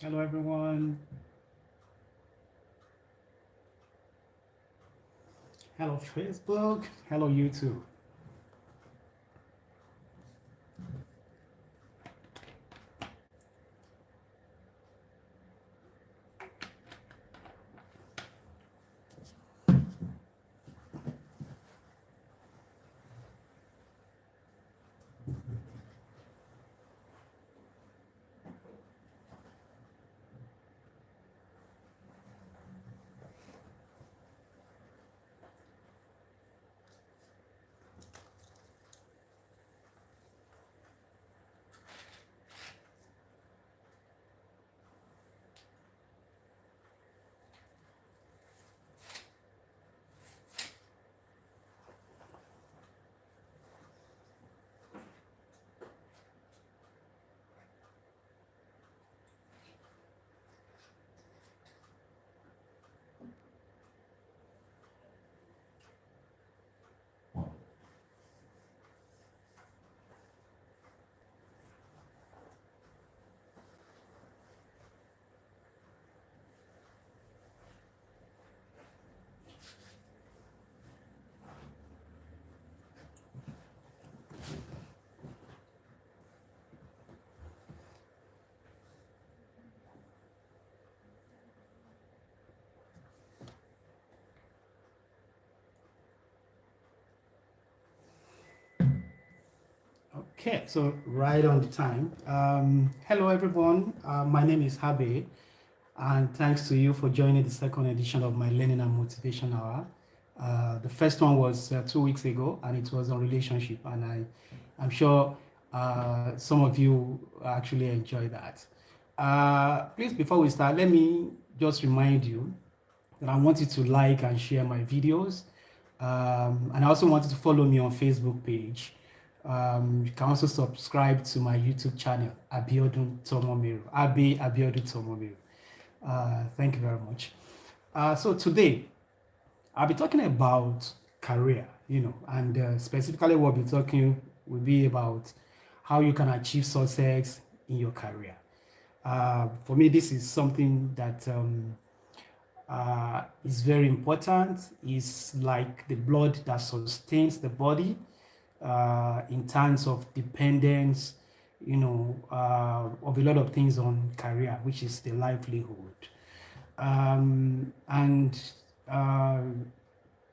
Hello, everyone. Hello, Facebook. Hello, YouTube. Okay, so right on the time. Hello, everyone. My name is Abbey, and thanks to you for joining the second edition of my Learning and Motivation Hour. The first one was 2 weeks ago, and it was on relationship, and I'm sure some of you actually enjoyed that. Please, before we start, let me just remind you that I want you to like and share my videos. And I also want you to follow me on Facebook page. You can also subscribe to my YouTube channel, Abiodun Tomomiru. Abiodun Tomomiru. Thank you very much. So today, I'll be talking about career, and specifically what we'll be talking will be about how you can achieve success in your career. For me, this is something that is very important. It's like the blood that sustains the body in terms of dependence, of a lot of things on career, which is the livelihood. And uh,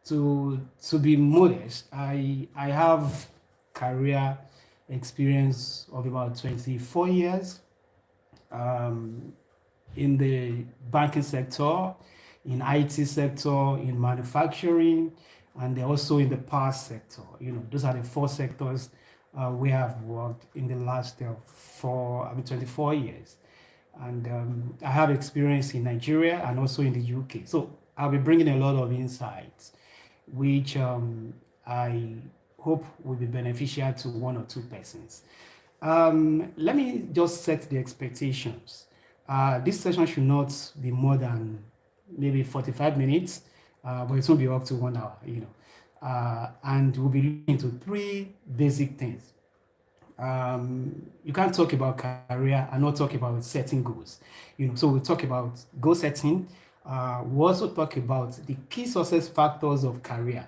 to be modest, I have career experience of about 24 years um, in the banking sector, in IT sector, in manufacturing, and also in the power sector. Those are the four sectors we have worked in the last 24 years. And I have experience in Nigeria and also in the UK. So I'll be bringing a lot of insights, which I hope will be beneficial to one or two persons. Let me just set the expectations. This session should not be more than maybe 45 minutes, but it won't be up to 1 hour. And we'll be looking into three basic things. You can't talk about career and not talk about setting goals. So we'll talk about goal setting. We'll also talk about the key success factors of career,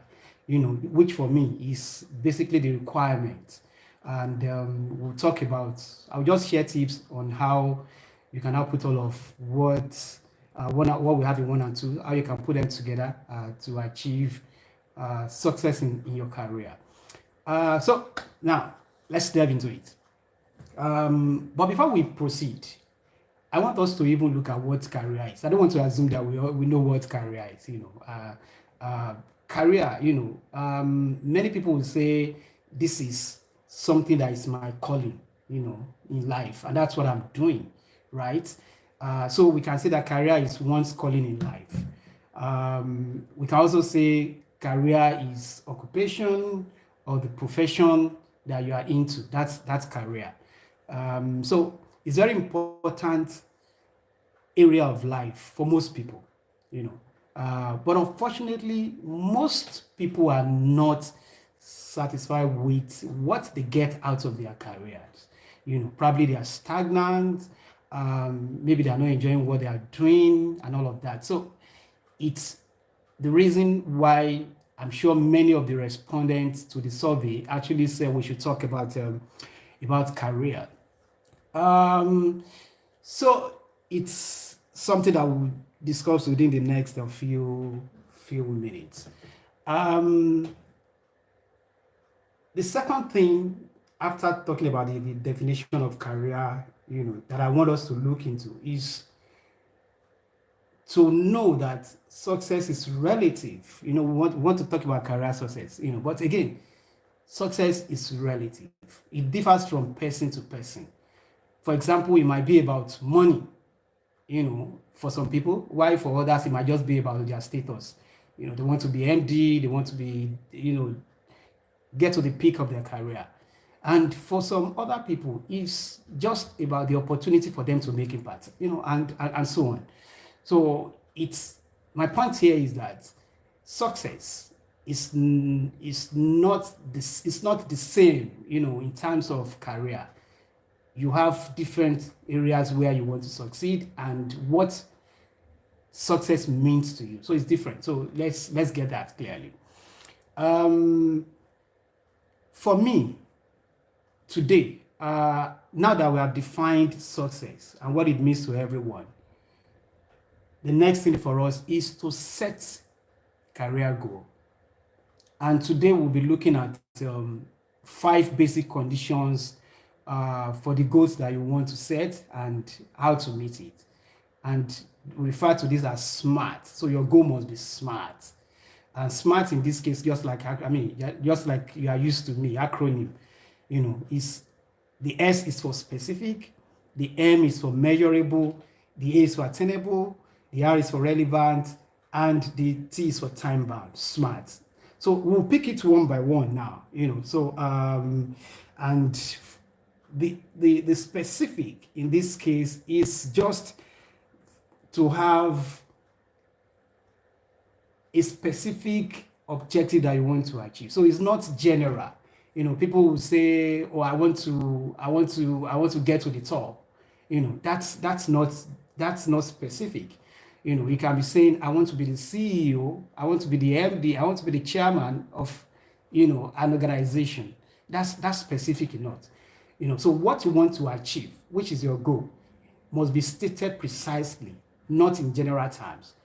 which for me is basically the requirement. And we'll talk about, I'll just share tips on how you can output all of what we have in one and two, how you can put them together to achieve success in your career. So now let's delve into it. But before we proceed, I want us to even look at what career is. I don't want to assume that we know what career is. Career. Many people will say this is something that is my calling. In life, and that's what I'm doing, right? So we can say that career is one's calling in life. We can also say career is occupation or the profession that you are into. That's career. So it's very important area of life for most people, you know. But unfortunately, most people are not satisfied with what they get out of their careers. Probably they are stagnant, maybe they are not enjoying what they are doing and all of that. So it's the reason why I'm sure many of the respondents to the survey actually said we should talk about career. Um, so it's something that we'll discuss within the next few minutes. Um, the second thing, after talking about the definition of career, that I want us to look into is to know that success is relative. We want to talk about career success, but again, success is relative. It differs from person to person. For example, it might be about money, for some people, while for others, it might just be about their status. They want to be MD, they want to be, get to the peak of their career. And for some other people, it's just about the opportunity for them to make impact, and so on. So my point here is that success is not this, it's not the same, in terms of career. You have different areas where you want to succeed and what success means to you. So it's different. So let's get that clearly. For me, today, now that we have defined success and what it means to everyone, the next thing for us is to set career goal. And today we'll be looking at 5 basic conditions for the goals that you want to set and how to meet it. And we refer to this as SMART. So your goal must be SMART. And SMART in this case, just like you are used to me, acronym, is the S is for specific, the M is for measurable, the A is for attainable, the R is for relevant, and the T is for time bound, SMART. So we'll pick it one by one now, So and the specific in this case is just to have a specific objective that you want to achieve. So it's not general. People will say, "Oh, I want to get to the top." That's not specific. You can be saying, "I want to be the CEO, I want to be the MD, I want to be the chairman of, an organization." That's specific enough. So what you want to achieve, which is your goal, must be stated precisely, not in general terms.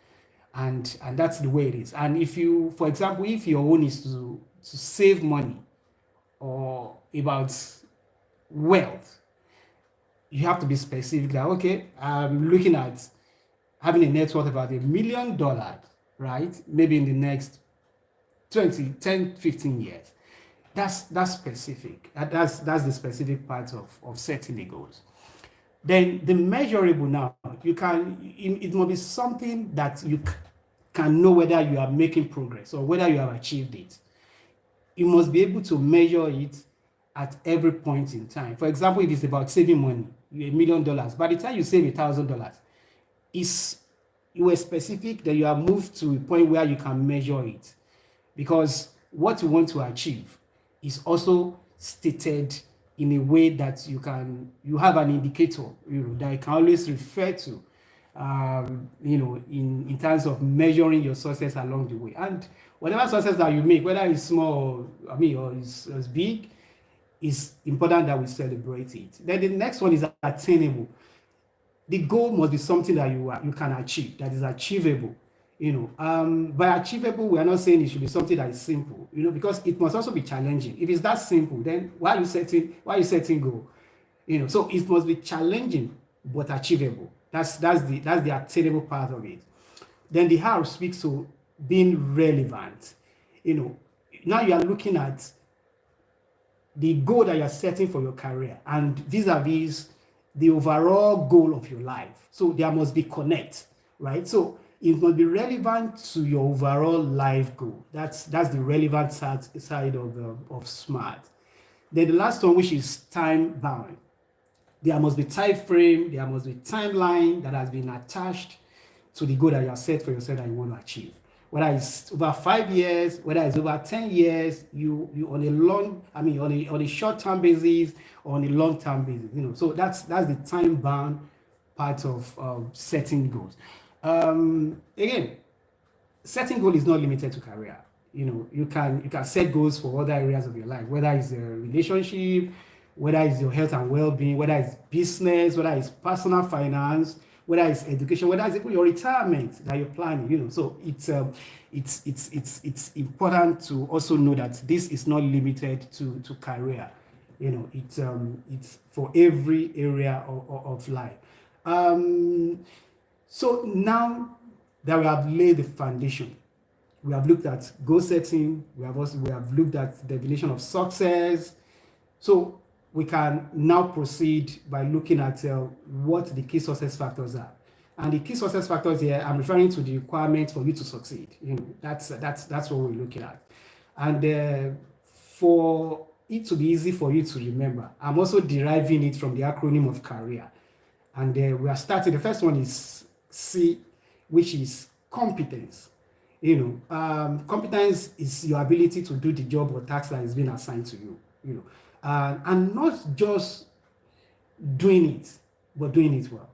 And that's the way it is. And if you, for example, if your own is to save money or about wealth, you have to be specific that, okay, I'm looking at having a net worth about $1 million, right? Maybe in the next 15 years. That's specific. That's the specific part of setting the goals. Then the measurable now, it must be something that you can know whether you are making progress or whether you have achieved it. You must be able to measure it at every point in time. For example, if it's about saving money, $1 million, by the time you save $1,000, you are specific that you have moved to a point where you can measure it. Because what you want to achieve is also stated in a way that you have an indicator, that you can always refer to, in terms of measuring your success along the way. And whatever success that you make, whether it's small, or it's big, it's important that we celebrate it. Then the next one is attainable. The goal must be something that you can achieve, that is achievable. By achievable, we are not saying it should be something that is simple, because it must also be challenging. If it's that simple, then why are you setting goal? So it must be challenging but achievable. That's the attainable part of it. Then the how speaks to being relevant. Now you are looking at the goal that you are setting for your career and vis-a-vis the overall goal of your life. So there must be connect, right? So it must be relevant to your overall life goal. That's the relevant side of SMART. Then the last one, which is time bound. There must be time frame, there must be timeline that has been attached to the goal that you have set for yourself that you want to achieve. Whether it's over 5 years, whether it's over 10 years, you on a short-term basis or on a long-term basis. So that's the time bound part of setting goals. Again, setting goal is not limited to career. You can set goals for other areas of your life, whether it's a relationship, whether it's your health and well-being, whether it's business, whether it's personal finance, whether it's education, whether it's even your retirement that you're planning. So it's important to also know that this is not limited to career. It's for every area of life. So now that we have laid the foundation, we have looked at goal setting, we have looked at the definition of success. So we can now proceed by looking at what the key success factors are. And the key success factors here, I'm referring to the requirements for you to succeed. That's what we're looking at. And for it to be easy for you to remember, I'm also deriving it from the acronym of career. And we are starting. The first one is C, which is competence. Competence is your ability to do the job or task that is being assigned to you. And not just doing it, but doing it well.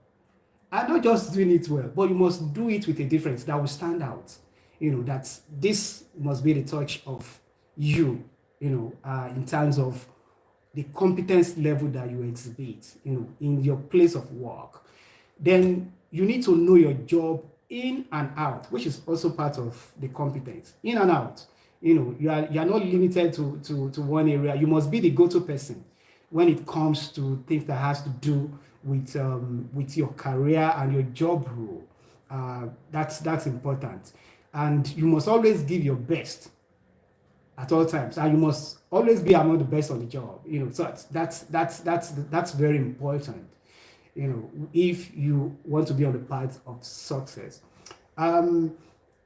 And not just doing it well, but you must do it with a difference that will stand out. That this must be the touch of you, in terms of the competence level that you exhibit, in your place of work. Then you need to know your job in and out, which is also part of the competence. In and out. You are not limited to one area. You must be the go-to person when it comes to things that has to do with your career and your job role. That's important. And you must always give your best at all times, and you must always be among the best on the job. So that's very important. If you want to be on the path of success. And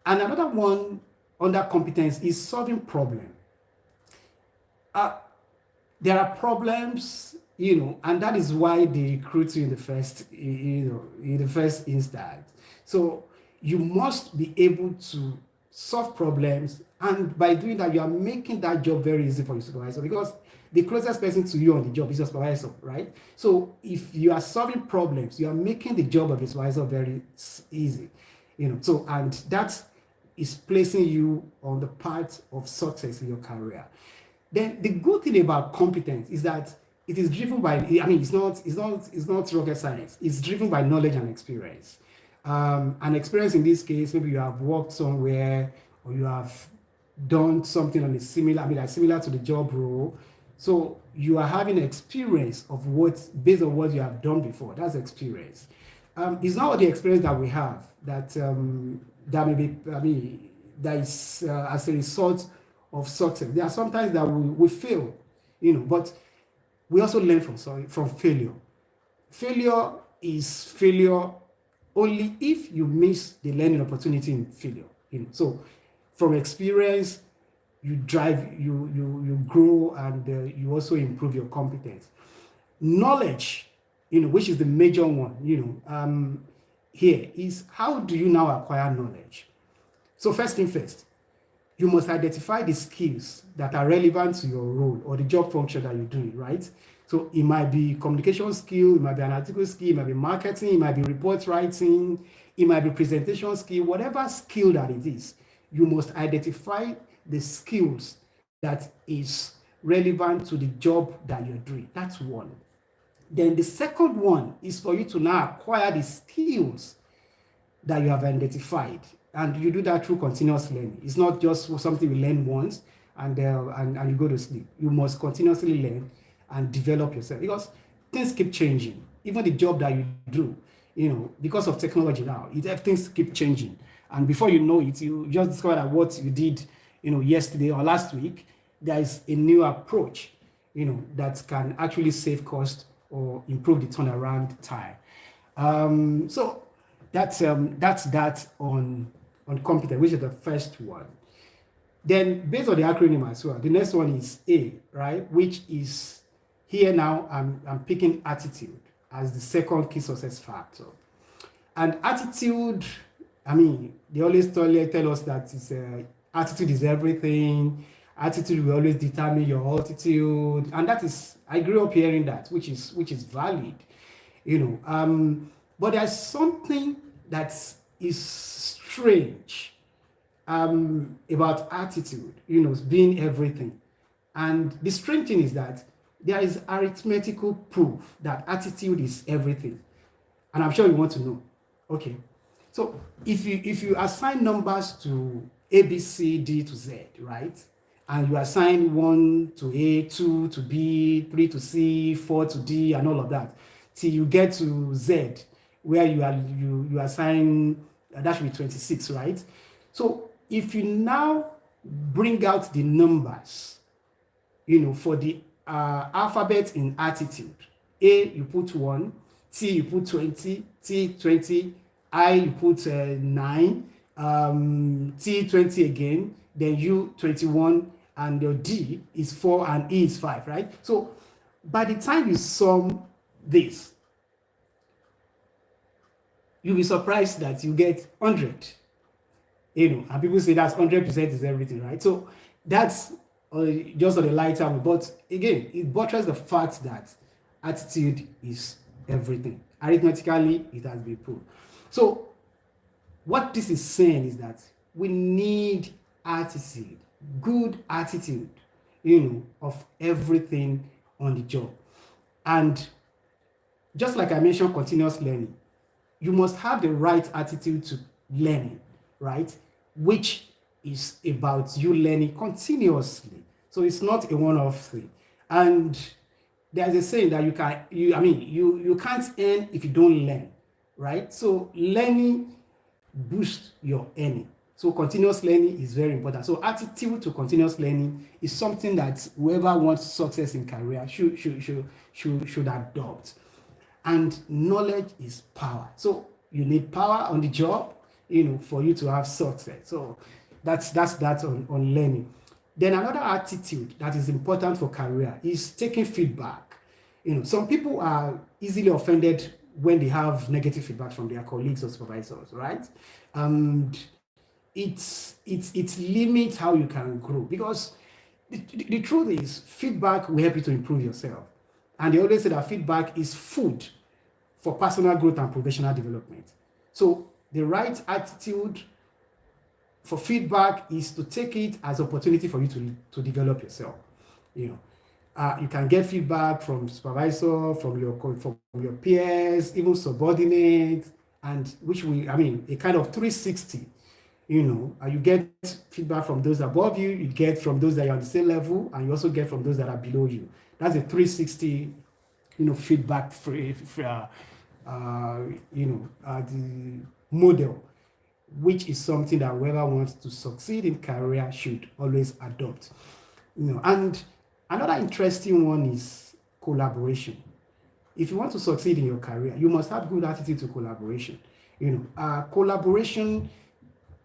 another one under competence is solving problem. There are problems, and that is why they recruit you in the first instance. So you must be able to solve problems, and by doing that, you are making that job very easy for your supervisor, because the closest person to you on the job is your supervisor, right? So if you are solving problems, you are making the job of your supervisor very easy, So, and that is placing you on the path of success in your career. Then the good thing about competence is that it is driven by, it's not rocket science. It's driven by knowledge and experience. And experience in this case, maybe you have worked somewhere, or you have done something on a similar to the job role. So you are having experience of based on what you have done before. That's experience. It's not the experience that we have that may be, that is as a result of success. There are sometimes that we fail, but we also learn from failure. Failure is failure only if you miss the learning opportunity in failure. So from experience, you grow, and you also improve your competence. Knowledge, which is the major one, here is, how do you now acquire knowledge? So first thing first, you must identify the skills that are relevant to your role or the job function that you're doing, right? So it might be communication skill, it might be analytical skill, it might be marketing, it might be report writing, it might be presentation skill, whatever skill that it is, you must identify the skills that is relevant to the job that you're doing. That's one. Then the second one is for you to now acquire the skills that you have identified. And you do that through continuous learning. It's not just something you learn once and you go to sleep. You must continuously learn and develop yourself, because things keep changing. Even the job that you do, because of technology now, things keep changing. And before you know it, you just discover that what you did, yesterday or last week, there is a new approach, that can actually save cost or improve the turnaround time. So that's that on competence, which is the first one. Then, based on the acronym as well, the next one is A, right? Which is here now. I'm picking attitude as the second key success factor. And attitude, they always tell us that attitude is everything. Attitude will always determine your altitude, and that is, I grew up hearing that, which is valid. But there's something that is strange about attitude, being everything. And the strange thing is that there is arithmetical proof that attitude is everything. And I'm sure you want to know. Okay. So if you assign numbers to A, B, C, D to Z, right? And you assign 1 to A, 2 to B, 3 to C, 4 to D, and all of that, till you get to Z, where you assign that should be 26, right? So if you now bring out the numbers, for the alphabet in attitude, A you put 1, T you put 20, T 20, I you put 9, T 20 again, then U 21, and your D is 4 and E is 5, right? So by the time you sum this, you'll be surprised that you get 100. And people say that's 100% is everything, right? So that's just on the lighter one. But again, it buttresses the fact that attitude is everything. Arithmetically, it has been proved. So what this is saying is that we need attitude, good attitude, of everything on the job. And just like I mentioned, continuous learning, you must have the right attitude to learning, right? Which is about you learning continuously. So it's not a one-off thing. And there's a saying that you can't earn if you don't learn, right? So learning boosts your earning. So continuous learning is very important. So attitude to continuous learning is something that whoever wants success in career should adopt. And knowledge is power. So you need power on the job, for you to have success. So that's that on learning. Then another attitude that is important for career is taking feedback. Some people are easily offended when they have negative feedback from their colleagues or supervisors, right? And it limits how you can grow, because the truth is feedback will help you to improve yourself. And they always say that feedback is food for personal growth and professional development. So the right attitude for feedback is to take it as opportunity for you to develop yourself. You can get feedback from supervisor, from your peers, even subordinates, and a kind of 360. You get feedback from those above you, you get from those that are on the same level, and you also get from those that are below you. That's a 360, feedback the model, which is something that whoever wants to succeed in career should always adopt. And another interesting one is collaboration. If you want to succeed in your career, you must have good attitude to collaboration. Collaboration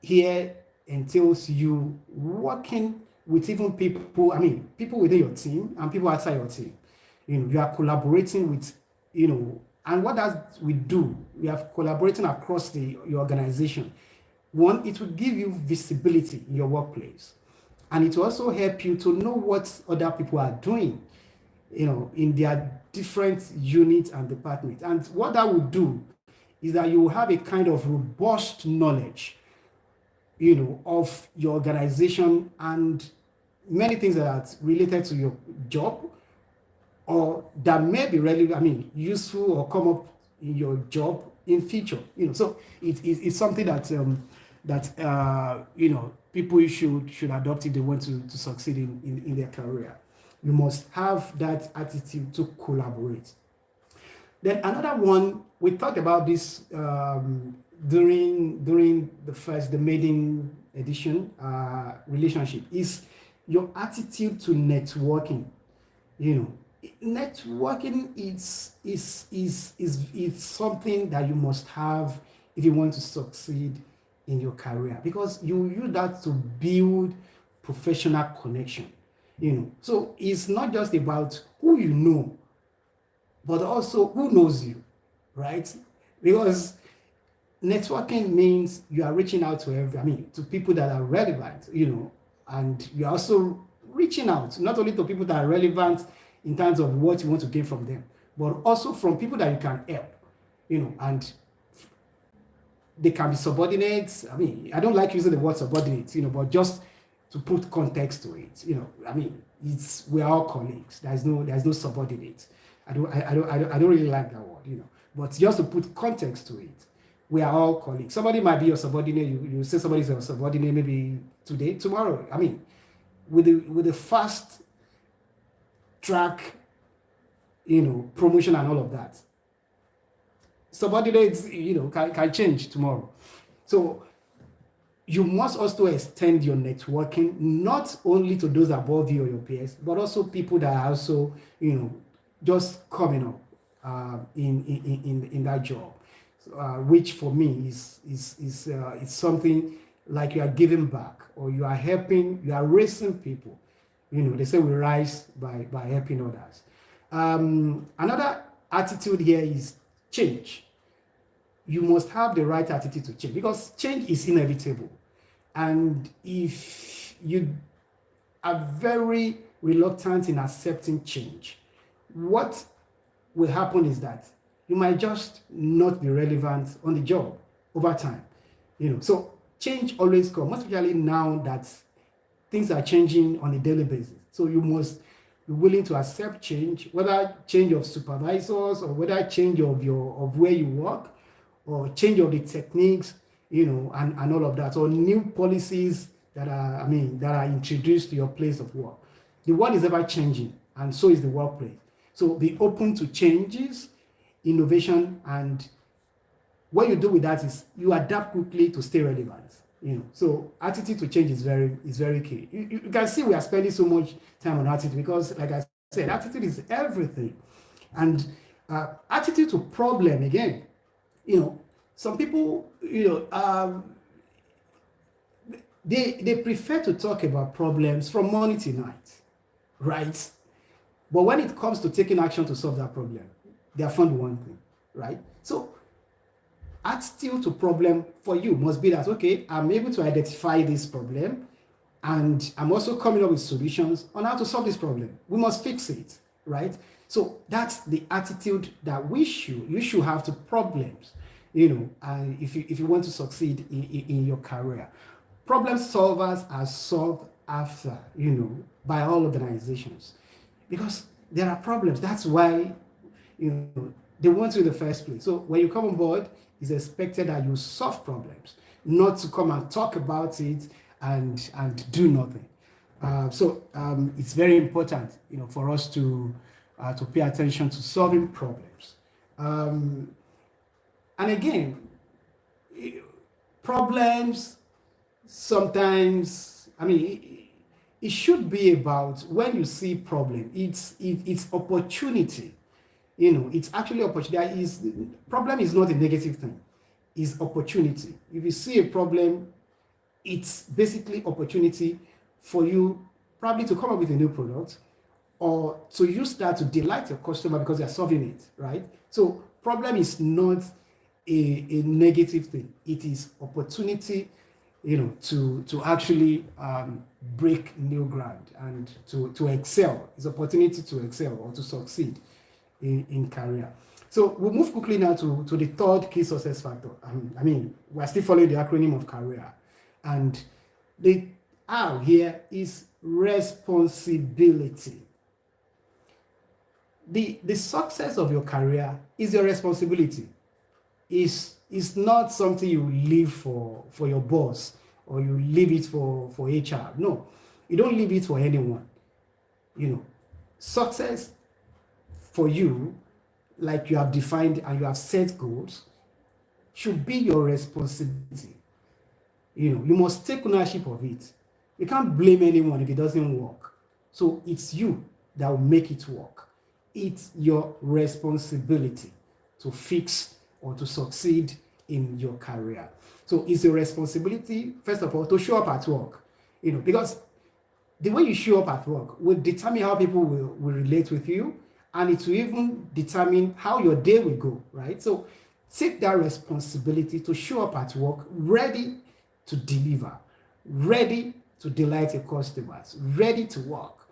here entails you working with even people within your team and people outside your team. You are collaborating with, and what does we do? We are collaborating across your organization. One, it will give you visibility in your workplace, and it will also help you to know what other people are doing, in their different units and departments. And what that will do is that you will have a kind of robust knowledge, of your organization and many things that are related to your job, or that may be relevant, useful or come up in your job in future. So it's something that people should adopt if they want to succeed in their career. You must have that attitude to collaborate. Then another one, we talked about this during the maiden edition, relationship, is your attitude to networking. Networking is something that you must have if you want to succeed in your career, because you use that to build professional connection. So it's not just about who you know, but also who knows you, right? Because networking means you are reaching out to people that are relevant, and you're also reaching out not only to people that are relevant in terms of what you want to gain from them, but also from people that you can help. and they can be subordinates. I mean, I don't like using the word subordinates, but just to put context to it, I mean, we're all colleagues. There's no subordinate. I don't really like that word, But just to put context to it, we are all colleagues. Somebody might be your subordinate. You say somebody's your subordinate maybe today, tomorrow. I mean, with the fast track, promotion and all of that, subordinates, can change tomorrow. So you must also extend your networking, not only to those above you or your peers, but also people that are also, just coming up in that job, which for me is something like you are giving back, or you are helping, you are raising people. They say we rise by helping others. Another attitude here is change. You must have the right attitude to change, because change is inevitable. And if you are very reluctant in accepting change, what will happen is that you might just not be relevant on the job over time. So change always comes, especially now that things are changing on a daily basis. So you must be willing to accept change, whether change of supervisors, or whether change of where you work, or change of the techniques, and all of that, or new policies that are introduced to your place of work. The world is ever changing, and so is the workplace. So be open to changes, innovation, and what you do with that is you adapt quickly to stay relevant. So attitude to change is very key. You can see we are spending so much time on attitude because, like I said, attitude is everything. And attitude to problem, again, some people, they prefer to talk about problems from morning to night, right? But when it comes to taking action to solve that problem, they have found one thing, right? So attitude to problem for you must be that, okay, I'm able to identify this problem, and I'm also coming up with solutions on how to solve this problem. We must fix it, right? So that's the attitude that you should have to problems, and if you want to succeed in your career. Problem solvers are sought after, by all organizations, because there are problems. That's why, they want you in the first place. So when you come on board, it's expected that you solve problems, not to come and talk about it and do nothing. So it's very important, for us to pay attention to solving problems. And again, problems sometimes, it should be about, when you see problem, it's opportunity. It's actually opportunity. Problem is not a negative thing. It's opportunity. If you see a problem, it's basically opportunity for you probably to come up with a new product, or to use that to delight your customer because they're solving it, right? So problem is not a negative thing. It is opportunity, to actually break new ground and to excel. It's opportunity to excel or to succeed in career. So we'll move quickly now to the third key success factor. We're still following the acronym of career. And the R here is responsibility. The success of your career is your responsibility. It's not something you leave for your boss, or you leave it for HR. No, you don't leave it for anyone. Success for you, like you have defined and you have set goals, should be your responsibility. You must take ownership of it. You can't blame anyone if it doesn't work. So it's you that will make it work. It's your responsibility to fix or to succeed in your career. So it's your responsibility, first of all, to show up at work. Because the way you show up at work will determine how people will relate with you, and it will even determine how your day will go, right? So take that responsibility to show up at work ready to deliver, ready to delight your customers, ready to work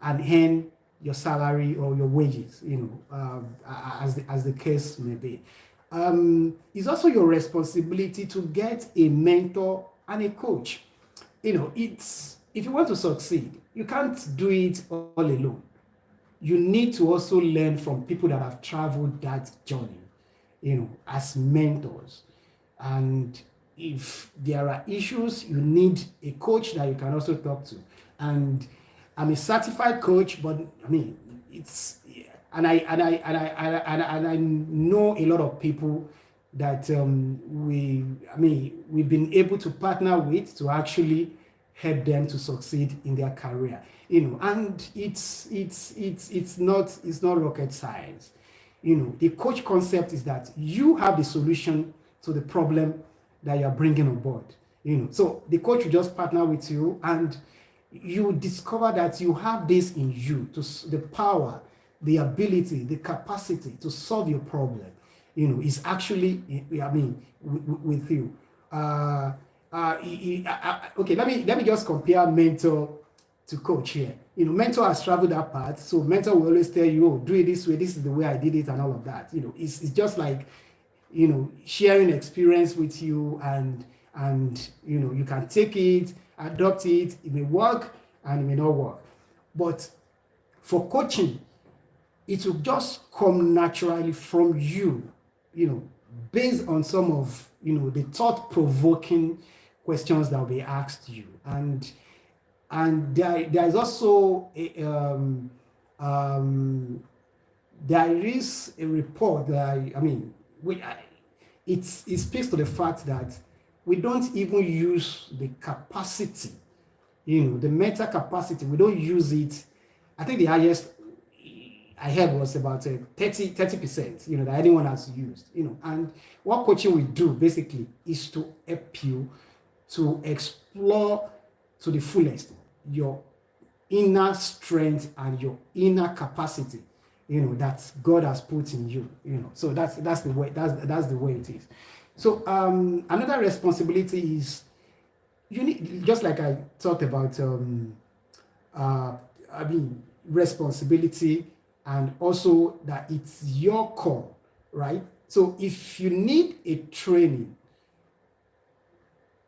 and earn your salary or your wages, as the case may be. It's also your responsibility to get a mentor and a coach. It's if you want to succeed, you can't do it all alone. You need to also learn from people that have traveled that journey, as mentors. And if there are issues, you need a coach that you can also talk to. And I'm a certified coach, but I mean, it's and I know a lot of people that we've been able to partner with to actually help them to succeed in their career. And it's not rocket science. The coach concept is that you have the solution to the problem that you're bringing on board. So the coach will just partner with you, and you discover that you have this in you, the power, the ability, the capacity to solve your problem. Is actually, with you. Okay, let me just compare mentor to coach here. Mentor has traveled that path, so mentor will always tell you, oh, do it this way, this is the way I did it, and all of that. It's just like, sharing experience with you, and you can take it, adopt it. It may work and it may not work. But for coaching, it will just come naturally from you, based on some of the thought-provoking questions that will be asked you. And there is also there is a report that it speaks to the fact that we don't even use the capacity, the mental capacity. We don't use it. I think the highest I heard was about 30%, that anyone has used, and what coaching will do basically is to help you to explore to the fullest your inner strength and your inner capacity, that God has put in you, so that's the way it is. So another responsibility is you need, just like I talked about, responsibility, and also that it's your call, right? So if you need a training,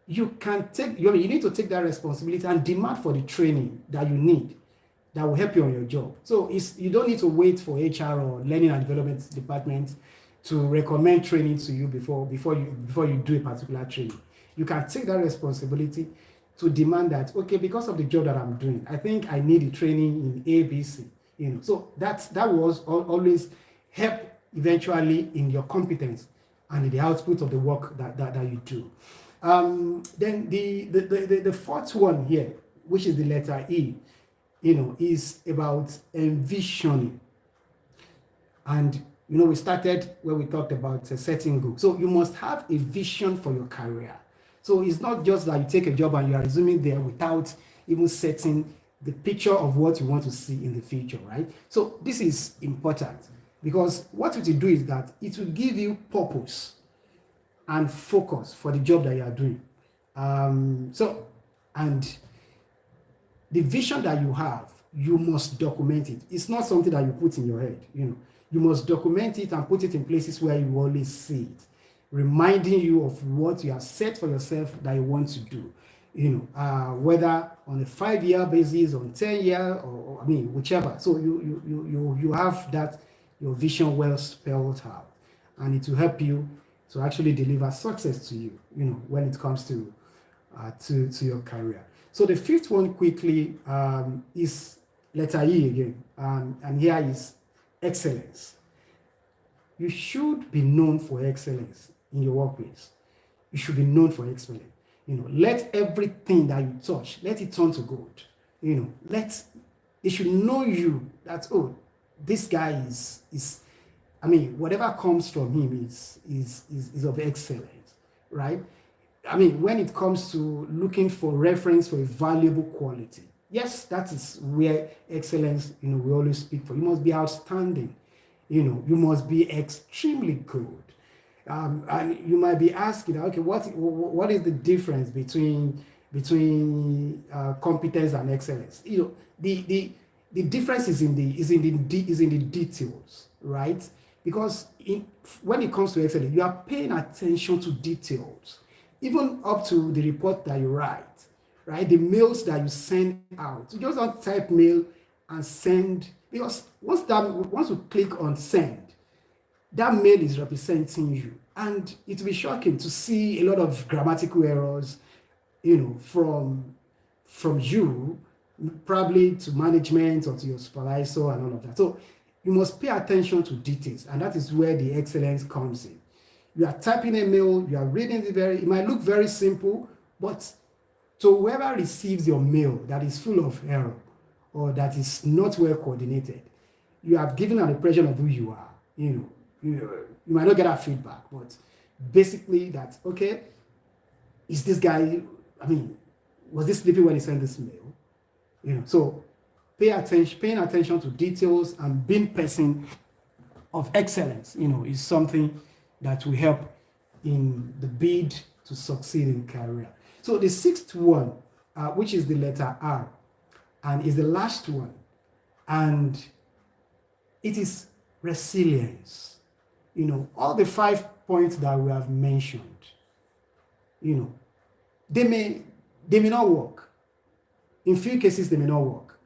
you need to take that responsibility and demand for the training that you need, that will help you on your job. So you don't need to wait for HR or learning and development department to recommend training to you before you do a particular training. You can take that responsibility to demand that, okay, because of the job that I'm doing, I think I need a training in ABC. So that was always help eventually in your competence and in the output of the work that you do. Then the fourth one here, which is the letter E, is about envisioning. And we started where we talked about setting goals. So you must have a vision for your career. So it's not just that you take a job and you are resuming there without even setting the picture of what you want to see in the future, right? So this is important, because what it will do is that it will give you purpose and focus for the job that you are doing. And the vision that you have, you must document it. It's not something that you put in your head. You must document it and put it in places where you always see it, reminding you of what you have set for yourself that you want to do. Whether on a 5-year basis, on 10-year, or whichever. So you have that, your vision well spelled out, and it will help you to actually deliver success to you, when it comes to your career. So the fifth one quickly is letter E again, and here is excellence. You should be known for excellence in your workplace. You should be known for excellence. Let everything that you touch, let it turn to gold. They should know you that, oh, this guy is whatever comes from him is of excellence, right? When it comes to looking for reference for a valuable quality, yes, that is where excellence, we always speak for. You must be outstanding. You must be extremely good. And you might be asking, okay, what is the difference between competence and excellence? The difference is in the details, right? Because when it comes to excellence, you are paying attention to details, even up to the report that you write, right? The mails that you send out. You just don't type mail and send, because once you click on send, that mail is representing you, and it will be shocking to see a lot of grammatical errors, from you, probably to management or to your supervisor and all of that. So you must pay attention to details, and that is where the excellence comes in. You are typing a mail, you are reading it might look very simple, but to whoever receives your mail that is full of error or that is not well coordinated, you have given an impression of who you are. You might not get that feedback, but basically that, okay, is this guy, was he sleeping when he sent this mail? So paying attention to details and being person of excellence, is something that will help in the bid to succeed in career. So the sixth one, which is the letter R, and is the last one, and it is resilience. All the 5 points that we have mentioned, they may not work. In few cases, they may not work,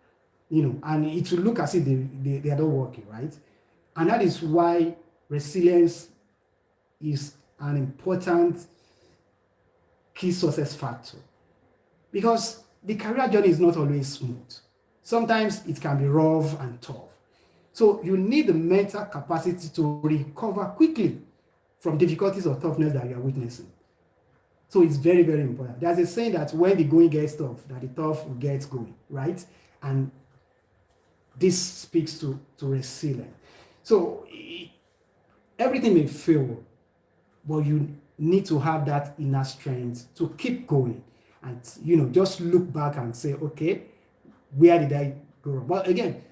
and it will look as if they are not working, right? And that is why resilience is an important key success factor, because the career journey is not always smooth. Sometimes it can be rough and tough. So you need the mental capacity to recover quickly from difficulties or toughness that you are witnessing. So it's very, very important. There's a saying that when the going gets tough, that the tough will get going, right? And this speaks to resilience. So everything may fail, but you need to have that inner strength to keep going and, just look back and say, okay, where did I go wrong? But again,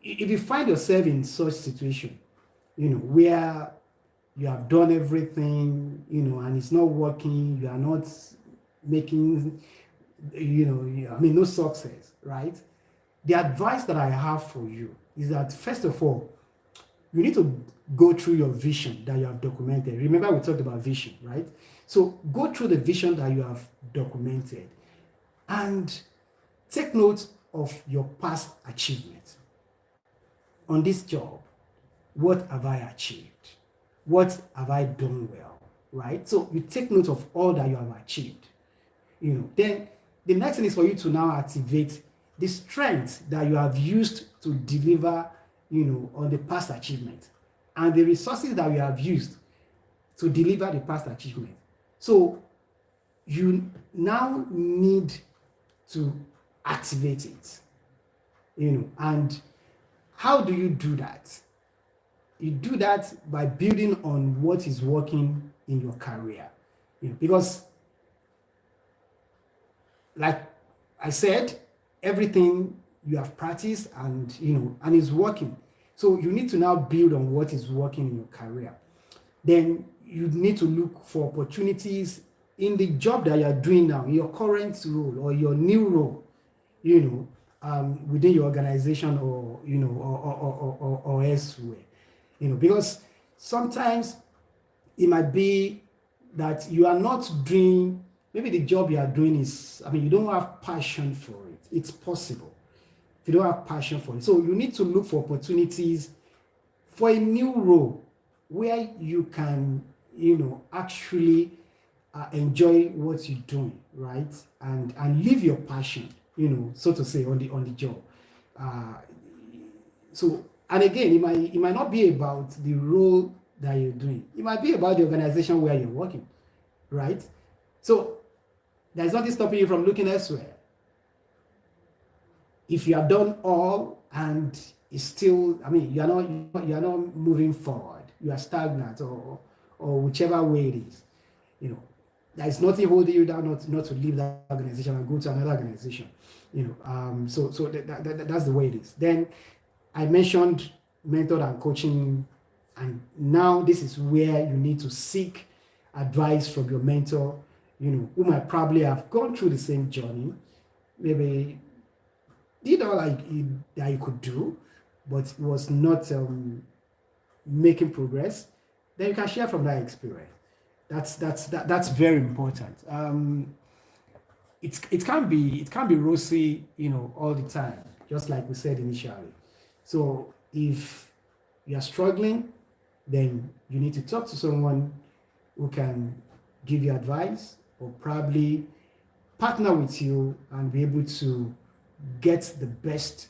if you find yourself in such situation, where you have done everything, and it's not working, you are not making, no success, right? The advice that I have for you is that, first of all, you need to go through your vision that you have documented. Remember, we talked about vision, right? So go through the vision that you have documented and take note of your past achievements. On this job, what have I achieved? What have I done well, right? So you take note of all that you have achieved. Then the next thing is for you to now activate the strength that you have used to deliver, on the past achievement, and the resources that you have used to deliver the past achievement. So you now need to activate it, and how do you do that? You do that by building on what is working in your career, because like I said, everything you have practiced and is working. So you need to now build on what is working in your career. Then you need to look for opportunities in the job that you are doing now, in your current role or your new role, within your organization or or elsewhere. Because sometimes it might be that you are not doing, maybe the job you are doing is, you don't have passion for it. It's possible. If you don't have passion for it. So you need to look for opportunities for a new role where you can, actually enjoy what you're doing, right? And live your passion, so to say, on the job. So, and again, it might not be about the role that you're doing. It might be about the organization where you're working, right? So there's nothing stopping you from looking elsewhere. If you have done all and it's still, you are not moving forward, you are stagnant or whichever way it is, there is nothing holding you down not to leave that organization and go to another organization. So that's the way it is. Then I mentioned mentor and coaching, and now this is where you need to seek advice from your mentor, who might probably have gone through the same journey. Maybe did all that you could do, but it was not making progress, then you can share from that experience. That's very important. It can be rosy, all the time, just like we said initially. So if you are struggling, then you need to talk to someone who can give you advice or probably partner with you and be able to get the best,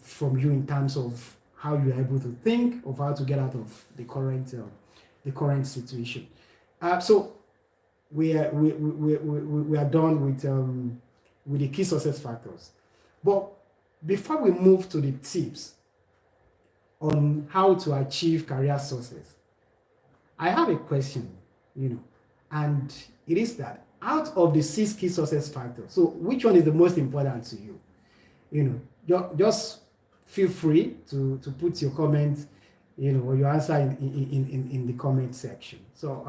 from you in terms of how you are able to think of how to get out of the current situation. So we are done with the key success factors. But before we move to the tips on how to achieve career success, I have a question, and it is that out of the 6 key success factors, so which one is the most important to you? Just feel free to put your comments, or your answer in the comment section. So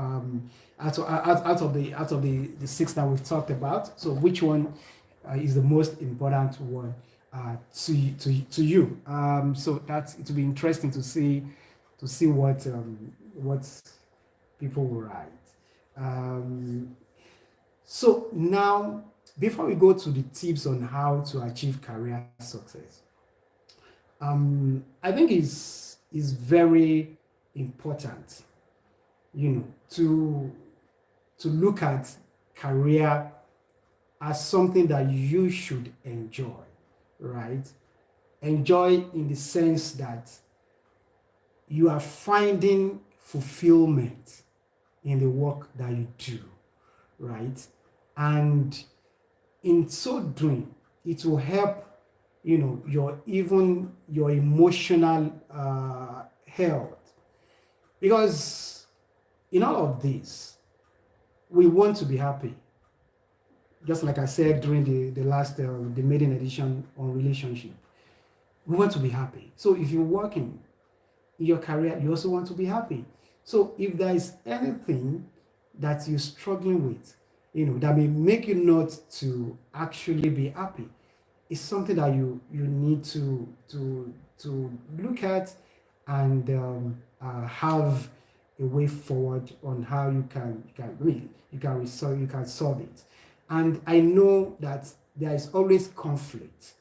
out of the 6 that we've talked about, so which one is the most important one to you? So it will be interesting to see what people will write. So now, before we go to the tips on how to achieve career success, I think it's very important, to look at career as something that you should enjoy, right? Enjoy in the sense that you are finding fulfillment in the work that you do, right? And in so doing, it will help, your emotional health. Because in all of this, we want to be happy. Just like I said during the last, the maiden edition on relationship, we want to be happy. So if you're working in your career, you also want to be happy. So if there is anything that you're struggling with, that may make you not to actually be happy, it's something that you need to look at and have a way forward on how you can solve it. And I know that there is always conflict,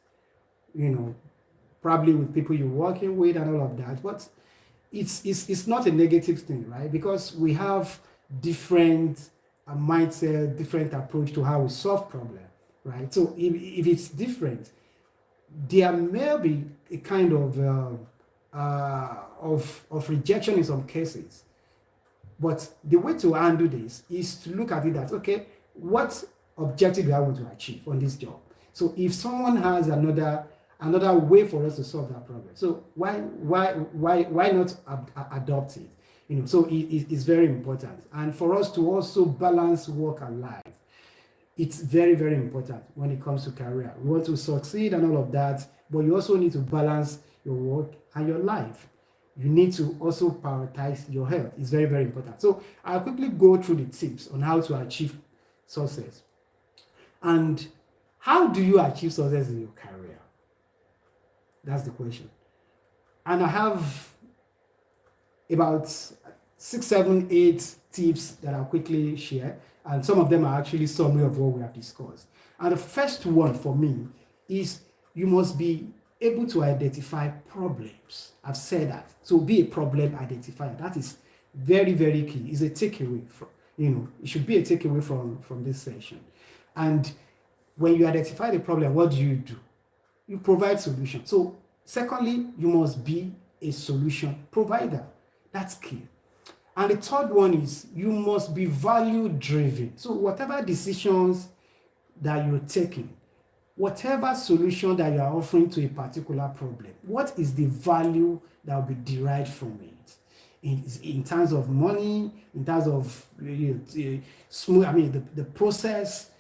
probably with people you're working with and all of that, but it's not a negative thing, right? Because we have different mindset, different approach to how we solve problems, right? So if it's different, there may be a kind of rejection in some cases. But the way to handle this is to look at it that, okay, what objective do I want to achieve on this job? So if someone has another way for us to solve that problem, so why not adopt it? So it's very important. And for us to also balance work and life, it's very, very important when it comes to career. We want to succeed and all of that, but you also need to balance your work and your life. You need to also prioritize your health. It's very, very important. So I'll quickly go through the tips on how to achieve success. And how do you achieve success in your career? That's the question. And I have about 6, 7, 8 tips that I'll quickly share. And some of them are actually summary of what we have discussed. And the first one for me is you must be able to identify problems. I've said that. So be a problem identifier. That is very, very key. It's a takeaway from, it should be a takeaway from this session. And when you identify the problem, what do? You provide solution. So secondly, you must be a solution provider. That's key. And the third one is you must be value driven. So whatever decisions that you're taking, whatever solution that you are offering to a particular problem, what is the value that will be derived from it? In terms of money, in terms of smooth, the process,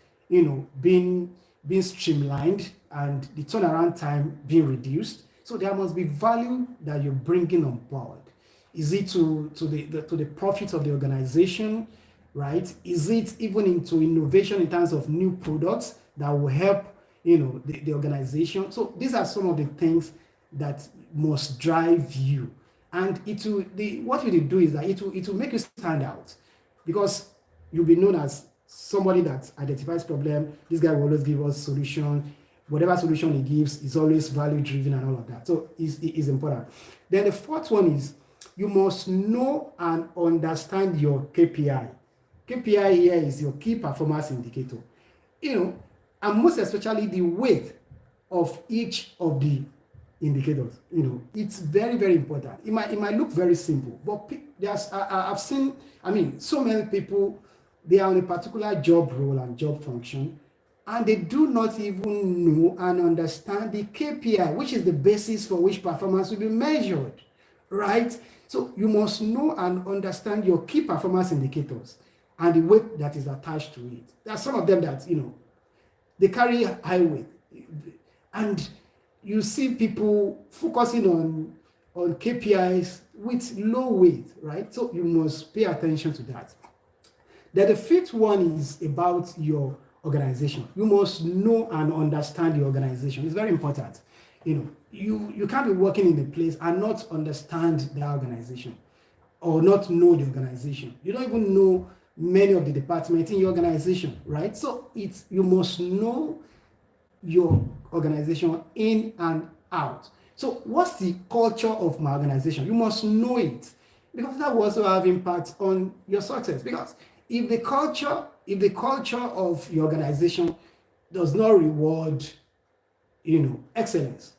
being streamlined and the turnaround time being reduced. So there must be value that you're bringing on board. Is it to the profit of the organization, right? Is it even into innovation in terms of new products that will help the organization. So these are some of the things that must drive you. And what it will do is that it will make you stand out, because you'll be known as somebody that identifies problem. This guy will always give us solution. Whatever solution he gives is always value driven and all of that. So it's important. Then the fourth one is you must know and understand your KPI. KPI here is your key performance indicator. And most especially the weight of each of the indicators. It's very, very important. It might look very simple, but I've seen, so many people, they are on a particular job role and job function, and they do not even know and understand the KPI, which is the basis for which performance will be measured, right? So you must know and understand your key performance indicators and the weight that is attached to it. There are some of them that, they carry high weight. And you see people focusing on KPIs with low weight, right? So you must pay attention to that. Then the fifth one is about your organization. You must know and understand the organization. It's very important. You can't be working in a place and not understand the organization or not know the organization. You don't even know many of the departments in your organization, right? So you must know your organization in and out. So what's the culture of my organization? You must know it, because that will also have impact on your success. Because if the culture of your organization does not reward excellence,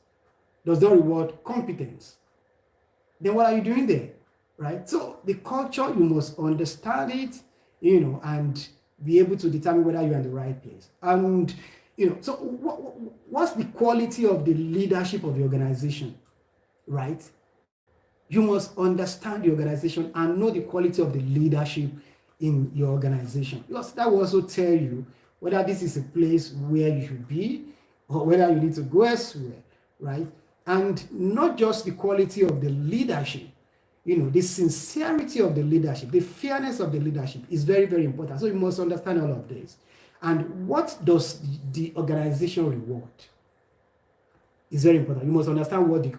does not reward competence, then what are you doing there, right? So the culture, you must understand it, and be able to determine whether you're in the right place. And so what's the quality of the leadership of the organization, right? You must understand the organization and know the quality of the leadership in your organization, because that will also tell you whether this is a place where you should be or whether you need to go elsewhere, right? And not just the quality of the leadership, the sincerity of the leadership, the fairness of the leadership is very, very important. So you must understand all of this. And what does the organization reward? It's very important. You must understand what the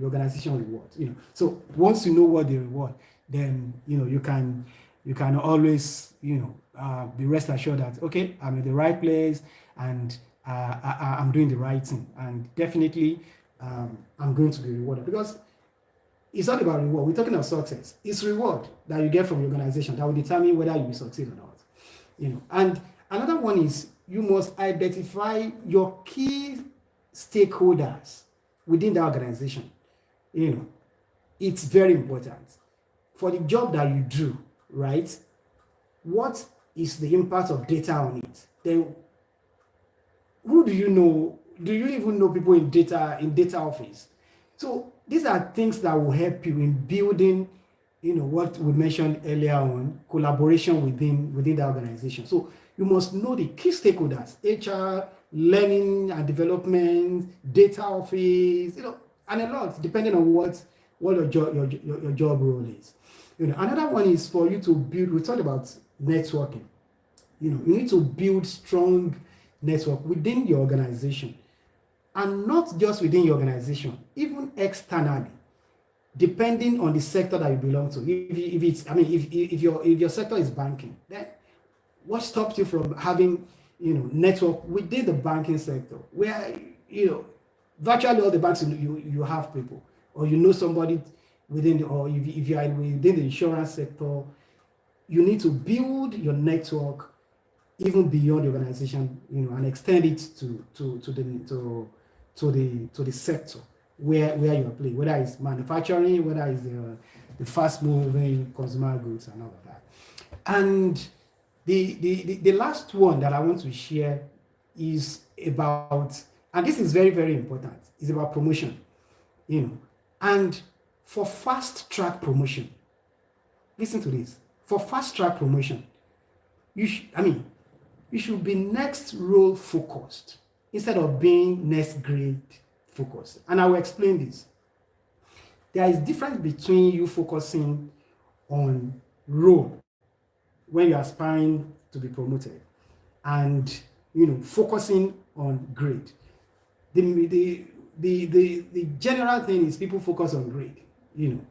organization rewards. So once you know what they reward, then you can always be rest assured that, okay, I'm in the right place and I'm doing the right thing, and definitely I'm going to be rewarded, because it's not about reward. We're talking about success. It's reward that you get from the organization that will determine whether you will succeed or not. And another one is you must identify your key stakeholders within the organization. It's very important for the job that you do, right? What is the impact of data on it? Then who do you know? Do you even know people in data office? So these are things that will help you in building, what we mentioned earlier on, collaboration within the organization. So you must know the key stakeholders: HR, learning and development, data office, and a lot, depending on what your job role is. Another one is for you to build. We talked about networking. You need to build strong network within your organization, and not just within your organization, even externally, depending on the sector that you belong to. If your sector is banking, then what stops you from having network within the banking sector, where virtually all the banks you have people, or somebody within or if you are within the insurance sector, you need to build your network even beyond the organization, and extend it to the sector where you are playing, whether it's manufacturing, whether it's the fast moving consumer goods and all of that. And the last one that I want to share is about, and this is very, very important, is about promotion. And for fast track promotion, listen to this. For fast track promotion, you should be next role focused instead of being next grade focused. And I will explain this. There is difference between you focusing on role when you're aspiring to be promoted, and focusing on grade. The general thing is people focus on grade, and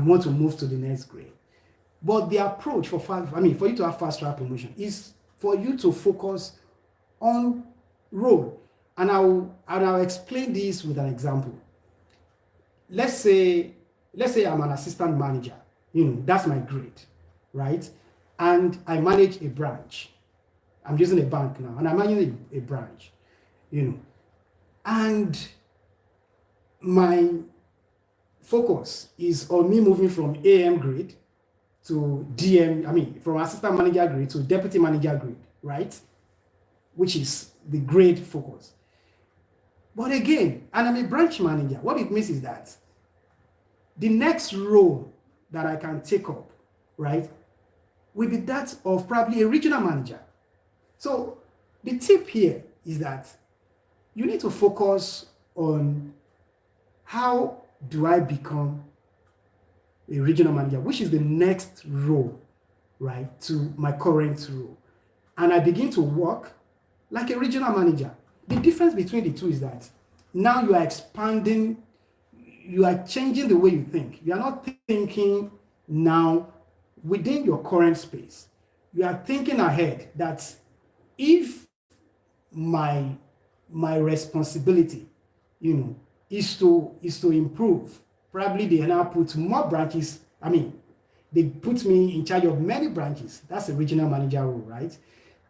want to move to the next grade. But the approach for for you to have fast track promotion is for you to focus on role. And I'll explain this with an example. Let's say I'm an assistant manager. That's my grade, right? And I manage a branch. I'm using a bank now, and I'm managing a branch, and my focus is on me moving from AM grade to DM, from assistant manager grade to deputy manager grade, right? Which is the grade focus. But again, and I'm a branch manager, what it means is that the next role that I can take up, right, will be that of probably a regional manager. So the tip here is that you need to focus on how do I become a regional manager, which is the next role, right, to my current role. And I begin to work like a regional manager. The difference between the two is that now you are expanding, you are changing the way you think. You are not thinking now within your current space. You are thinking ahead that if my responsibility, is to improve, probably they now put more branches. They put me in charge of many branches. That's a regional manager role, right?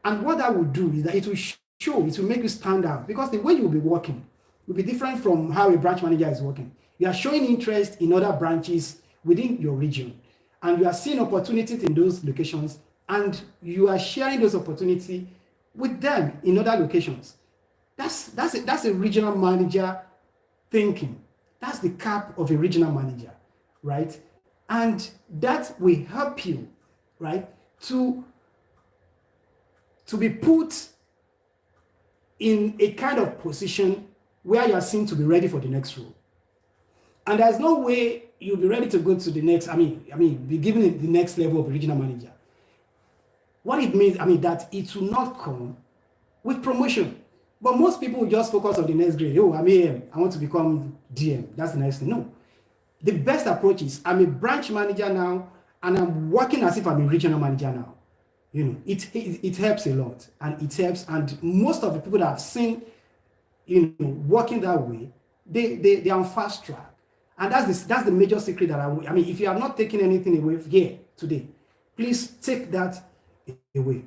And what that will do is that it will show, it will make you stand out, because the way you will be working will be different from how a branch manager is working. You are showing interest in other branches within your region, and you are seeing opportunities in those locations, and you are sharing those opportunities with them in other locations. That's a regional manager thinking. That's the cap of a regional manager, right? And that will help you, right, to be put in a kind of position where you are seen to be ready for the next role. And there's no way you'll be ready to go to the next, be given the next level of regional manager. What it means, that it will not come with promotion. But most people will just focus on the next grade. Oh, I'm AM, I want to become DM. That's the next thing. No. The best approach is, I'm a branch manager now, and I'm working as if I'm a regional manager now. It helps a lot, and it helps. And most of the people that I've seen, working that way, they are on fast track. And that's the major secret that if you are not taking anything away here today, please take that away.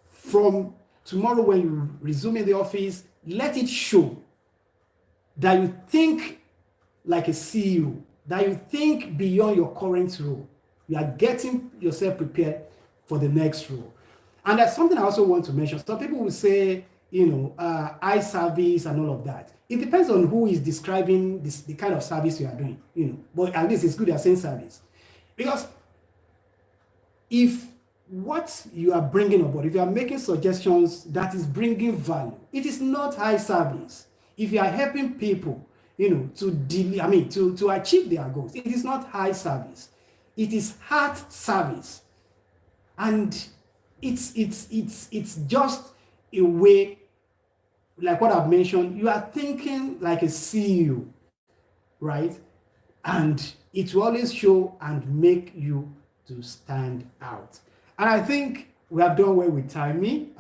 From tomorrow, when you resume in the office, let it show that you think like a CEO, that you think beyond your current role. You are getting yourself prepared for the next role. And that's something I also want to mention. Some people will say, eye service and all of that. It depends on who is describing the kind of service you are doing, but at least it's good at saying service. Because if what you are bringing about, if you are making suggestions that is bringing value, it is not high service. If you are helping people, to achieve their goals, it is not high service. It is hard service. And it's just a way, like what I've mentioned, you are thinking like a CEO, right? And it will always show and make you to stand out. And I think we have done well with timing.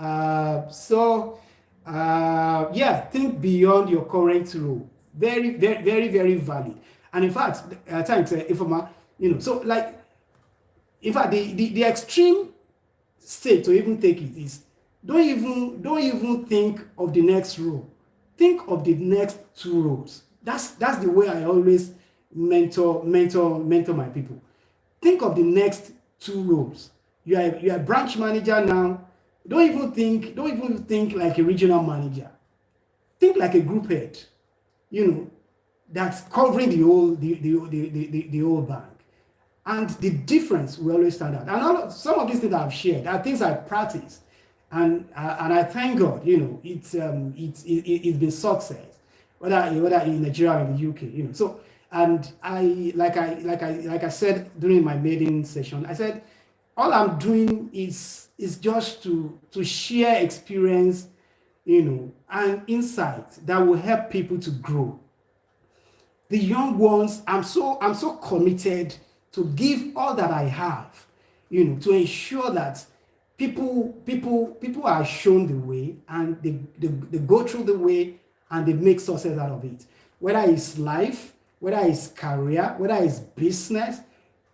Think beyond your current role. Very, very, very, very valid. And in fact, at times, the extreme state to even take it is, don't even think of the next role. Think of the next two roles. That's the way I always mentor my people. Think of the next two roles. You are a branch manager now. Don't even think like a regional manager. Think like a group head, that's covering the whole bank. And the difference will always stand out. And some of these things I've shared are things I practice, and I thank God. It's been success, whether in Nigeria or in the UK. So, and like I said during my maiden session, I said all I'm doing is just to share experience, and insight that will help people to grow. The young ones, I'm so committed to give all that I have, to ensure that people are shown the way, and they go through the way, and they make success out of it. Whether it's life, whether it's career, whether it's business,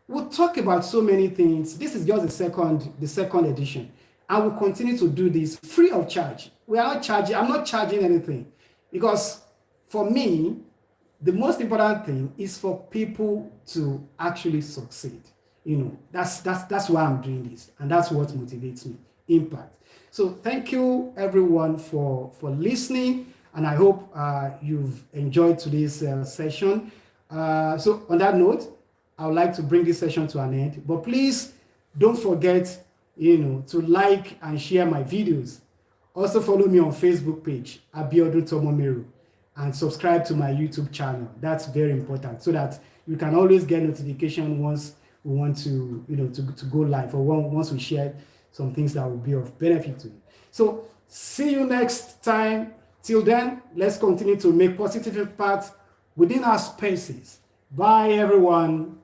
we'll talk about so many things. This is just the second edition, and we'll continue to do this free of charge. We are not charging. I'm not charging anything, because for me, the most important thing is for people to actually succeed. That's why I'm doing this, and that's what motivates me. Impact. So thank you everyone for listening, and I hope you've enjoyed today's session. So on that note, I would like to bring this session to an end. But please don't forget, to like and share my videos. Also follow me on Facebook page, Abiodun Tomomeru, and subscribe to my YouTube channel. That's very important, so that you can always get notification once we want to, to go live, or once we share some things that will be of benefit to you. So see you next time. Till then, let's continue to make positive impact within our spaces. Bye, everyone.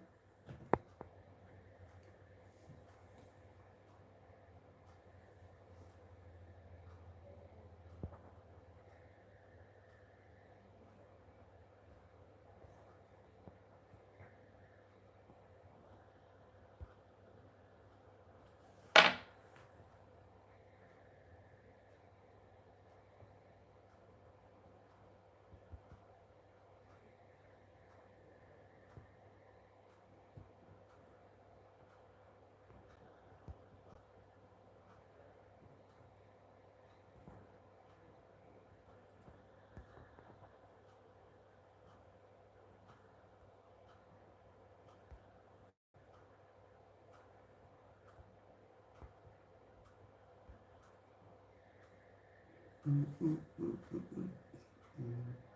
Mm, mm, mm, mm, mm.